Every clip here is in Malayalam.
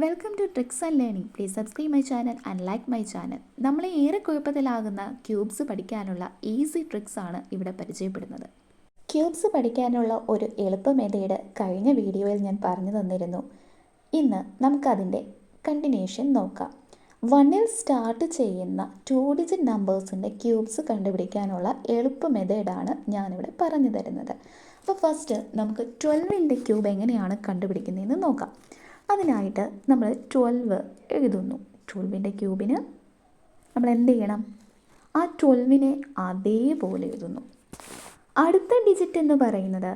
Welcome to tricks and learning. Please subscribe my channel and like my channel. നമ്മളെ ഏറെ കുഴപ്പത്തിലാകുന്ന ക്യൂബ്സ് പഠിക്കാനുള്ള ഈസി ട്രിക്സ് ആണ് ഇവിടെ പരിചയപ്പെടുന്നത്. ക്യൂബ്സ് പഠിക്കാനുള്ള ഒരു എളുപ്പ മെത്തേഡ് കഴിഞ്ഞ വീഡിയോയിൽ ഞാൻ പറഞ്ഞു തന്നിരുന്നു. ഇന്ന് നമുക്കതിൻ്റെ കണ്ടിന്യൂഷൻ നോക്കാം. 1ൽ സ്റ്റാർട്ട് ചെയ്യുന്ന 2 ഡിജിറ്റ് നമ്പേഴ്സിൻ്റെ ക്യൂബ്സ് കണ്ടുപിടിക്കാനുള്ള എളുപ്പ മെത്തേഡാണ് ഞാനിവിടെ പറഞ്ഞു തരുന്നത്. അപ്പോൾ ഫസ്റ്റ് നമുക്ക് 12ൻ്റെ ക്യൂബ് എങ്ങനെയാണ് കണ്ടുപിടിക്കുന്നതെന്ന് നോക്കാം. അതിനായിട്ട് നമ്മൾ 12 എഴുതുന്നു. 12ൻ്റെ ക്യൂബിന് നമ്മൾ എന്ത് ചെയ്യണം? ആ 12നെ അതേപോലെ എഴുതുന്നു. അടുത്ത ഡിജിറ്റ് എന്ന് പറയുന്നത്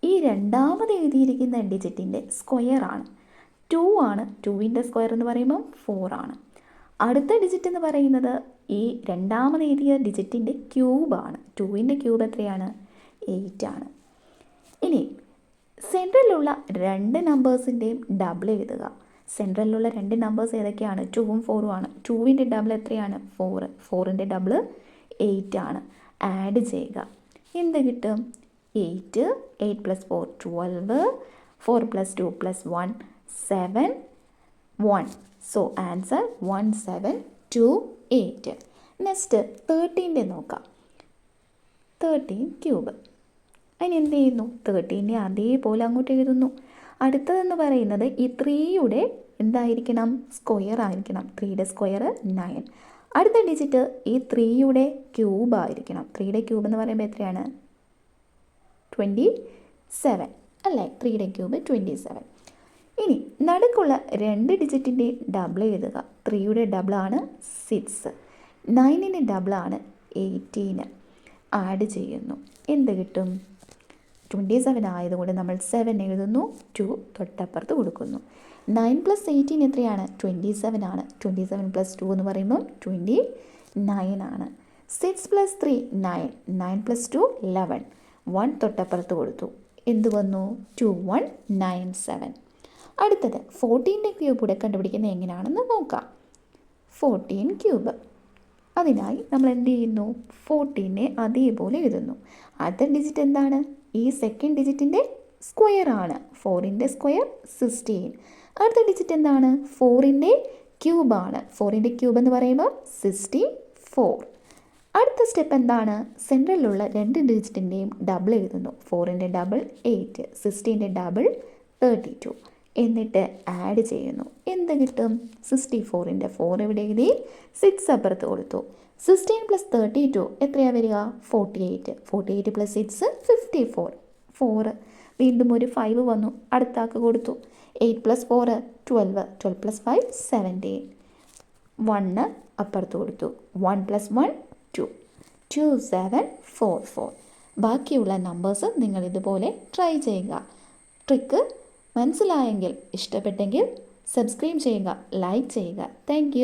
ഈ രണ്ടാമത് എഴുതിയിരിക്കുന്ന ഡിജിറ്റിൻ്റെ സ്ക്വയർ ആണ്. 2 ആണ്. 2ൻ്റെ സ്ക്വയർ എന്ന് പറയുമ്പോൾ 4 ആണ്. അടുത്ത ഡിജിറ്റ് എന്ന് പറയുന്നത് ഈ രണ്ടാമത് എഴുതിയ ഡിജിറ്റിൻ്റെ ക്യൂബാണ്. 2ൻ്റെ ക്യൂബ് എത്രയാണ്? 8 ആണ്. ഇനി സെൻട്രലിലുള്ള രണ്ട് നമ്പേഴ്സിൻ്റെയും ഡബിൾ എഴുതുക. സെൻട്രലിലുള്ള രണ്ട് നമ്പേഴ്സ് ഏതൊക്കെയാണ്? 2ഉം 4ഉം ആണ്. 2ൻ്റെ ഡബിൾ എത്രയാണ്? 4. 4ൻ്റെ ഡബിൾ 8 ആണ്. ആഡ് ചെയ്യുക. എന്ത് കിട്ടും? 8. 8 + 4 12. 4 + 2 + 1 7 1. So answer 1728. നെക്സ്റ്റ് 13ൻ്റെ നോക്കാം. 13 ക്യൂബ്. അതിന് എന്ത് ചെയ്യുന്നു? 13നെ അതേപോലെ അങ്ങോട്ട് എഴുതുന്നു. അടുത്തതെന്ന് പറയുന്നത് ഈ 3യുടെ എന്തായിരിക്കണം? സ്ക്വയർ ആയിരിക്കണം. 3യുടെ സ്ക്വയർ 9. അടുത്ത ഡിജിറ്റ് ഈ 3യുടെ ക്യൂബ് ആയിരിക്കണം. 3യുടെ ക്യൂബ് എന്ന് പറയുമ്പോൾ എത്രയാണ്? 27 അല്ലേ? 3യുടെ ക്യൂബ് 27. ഇനി നടുക്കുള്ള രണ്ട് ഡിജിറ്റിൻ്റെ ഡബിൾ എഴുതുക. 3യുടെ ഡബിളാണ് 6. 9ൻ്റെ ഡബിളാണ് 18. ആഡ് ചെയ്യുന്നു. എന്ത് കിട്ടും? 27 ആയതുകൊണ്ട് നമ്മൾ 7 എഴുതുന്നു. 2 തൊട്ടപ്പുറത്ത് കൊടുക്കുന്നു. 9 + 18 എത്രയാണ്? 27 ആണ്. 27 + 2 എന്ന് പറയുമ്പോൾ 29 ആണ്. 6 + 3 9. 9 + 2 11. 1 തൊട്ടപ്പുറത്ത് കൊടുത്തു. എന്ത് വന്നു? 2197. അടുത്തത് 14ൻ്റെ ക്യൂബ് കൂടെ കണ്ടുപിടിക്കുന്നത് എങ്ങനെയാണെന്ന് നോക്കാം. 14 ക്യൂബ്. അതിനായി നമ്മൾ എന്ത് ചെയ്യുന്നു? 14നെ അതേപോലെ എഴുതുന്നു. അടുത്ത ഡിജിറ്റ് എന്താണ്? ഈ സെക്കൻഡ് ഡിജിറ്റിൻ്റെ സ്ക്വയർ ആണ്. 4ൻ്റെ സ്ക്വയർ 16. അടുത്ത ഡിജിറ്റ് എന്താണ്? 4ൻ്റെ ക്യൂബാണ്. 4ൻ്റെ ക്യൂബ് എന്ന് പറയുമ്പോൾ 64. അടുത്ത സ്റ്റെപ്പ് എന്താണ്? സെൻട്രലിലുള്ള രണ്ട് ഡിജിറ്റിൻ്റെയും ഡബിൾ എഴുതുന്നു. 4ൻ്റെ ഡബിൾ 8. 16ൻ്റെ ഡബിൾ 32. എന്നിട്ട് ആഡ് ചെയ്യുന്നു. എന്ത് കിട്ടും? 64ൻ്റെ 4 ഇവിടെ എഴുതി 6 അപ്പുറത്ത് കൊടുത്തു. 16 + 32 എത്രയാണ് വരിക? 48. 48 + 6 54. 4 വീണ്ടും ഒരു 5 വന്നു. അടുത്താക്ക് കൊടുത്തു. 8 + 4 12. 12 + 5 17. 1 അപ്പുറത്ത് കൊടുത്തു. 1 + 1 2. 2744. ബാക്കിയുള്ള നമ്പേഴ്സ് നിങ്ങൾ ഇതുപോലെ ട്രൈ ചെയ്യുക. ട്രിക്ക് മനസ്സിലായെങ്കിൽ, ഇഷ്ടപ്പെട്ടെങ്കിൽ സബ്സ്ക്രൈബ് ചെയ്യുക, ലൈക്ക് ചെയ്യുക. താങ്ക്